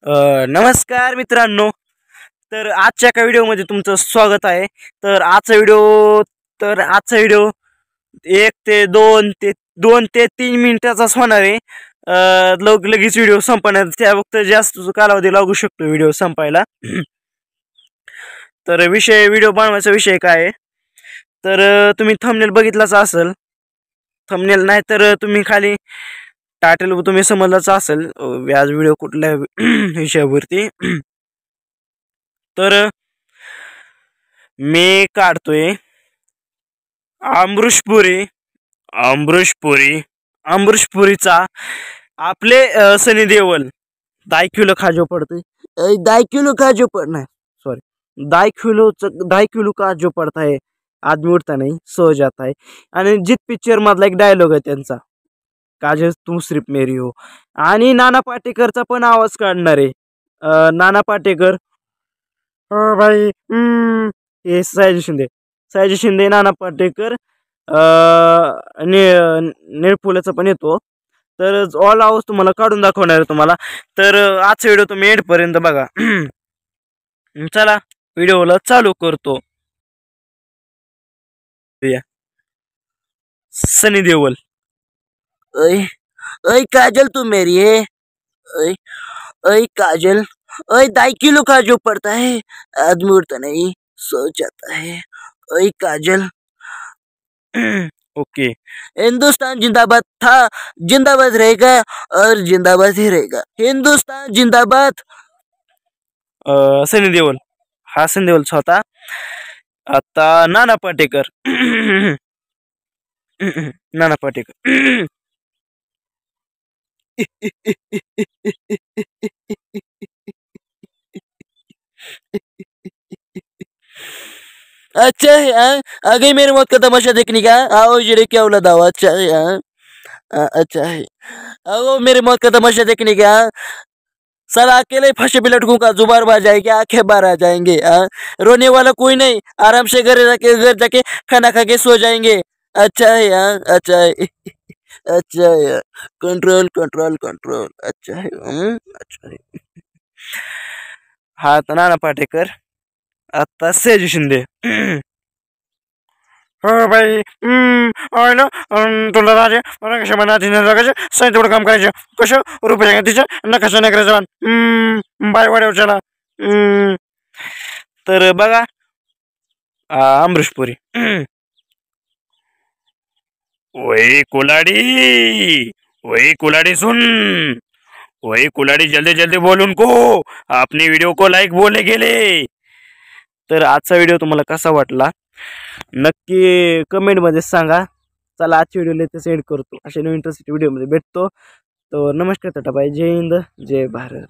नमस्कार मित्रांनो. तर आजच्या एका व्हिडिओमध्ये तुमचं स्वागत आहे. तर आजचा व्हिडिओ 1 ते 2 ते 3 मिनिटाचाच होणार आहे. लगेच व्हिडिओ संपण्यात त्या वक्त जास्त कालावधी लागू शकतो व्हिडिओ संपायला. तर व्हिडिओ बनवायचा विषय काय आहे, तर तुम्ही थंबनेल बघितलाच असेल. थंबनेल नाही तर तुम्ही खाली टायटल तुम्ही समजलाच असेल आज व्हिडिओ कुठल्या विषयावरती. तर मी काढतोय अमरीश पुरीचा आपले सनी देओल 10 किलो खाजो पडते 10 किलो खाजो पडना सॉरी 10 किलो काजो पडता है आदमी उठता नहीं सो जाता है. आणि जित पिक्चर मधला एक डायलॉग आहे त्यांचा, काजल तू सिर्फ मेरी हो. आणि नाना पाटेकरचा पण आवाज काढणार आहे. नाना पाटेकर हो भाई हे सयाजी शिंदे नाना पाटेकर निळफुलाचा पण येतो. तर ऑल आवाज तुम्हाला काढून दाखवणार आहे तुम्हाला. तर आजचा व्हिडिओ तुम्ही एंडपर्यंत बघा. चला व्हिडिओला चालू करतो. सनी देओल ओए ओए काजल तू मेरी है ओए ओए काजल ओए 10 किलो का जो पड़ता है आदमी उड़ता नहीं सो जाता है ओए काजल. ओके. हिंदुस्तान जिंदाबाद था, जिंदाबाद रहेगा और जिंदाबाद ही रहेगा. हिंदुस्तान जिंदाबाद. सनी देओल हा सनी देओलचा होता. आता नाना पाटेकर नाना पाटेकर अच्छा है आ गई मेरी मौत का तमाशा देखने का. आओ जरे क्या औलाद आओ. अच्छा है अच्छा है आओ मेरी मौत का तमाशा देखने का. साला अकेले फंसे पे लटकूंगा, जुबान बाहर जाएगी, आंखें बाहर आ जाएंगे. रोने वाला कोई नहीं, आराम से घर जाके खाना खा के सो जाएंगे. अच्छा है अच्छा है अच्छा है. Control control control. अच्छा है अच्छा है. हा तर नाना पाटेकर. आता सयाजी शिंदे हो भाई ना तुला राजे कशा म्हणा तिने जगायचे सही तेवढं काम करायचं. कसं रुपये तिचं न कसं नाही करायचं बाय वाड्यावर चला. तर बघा अमरीश पुरी. वही कुलाड़ी सुन. वही कुलाड़ी जल्दी जल्दी बोल उनको अपनी व्हिडिओ को लाईक बोलने गेले. तर आजचा व्हिडिओ तुम्हाला कसा वाटला नक्की कमेंटमध्ये सांगा. चला आजच्या व्हिडिओला इथे सेंड करतो. अशा नवीन इंटरेस्टिंग व्हिडिओमध्ये भेटतो. तर नमस्कार टाटा बाय. जय हिंद जय भारत.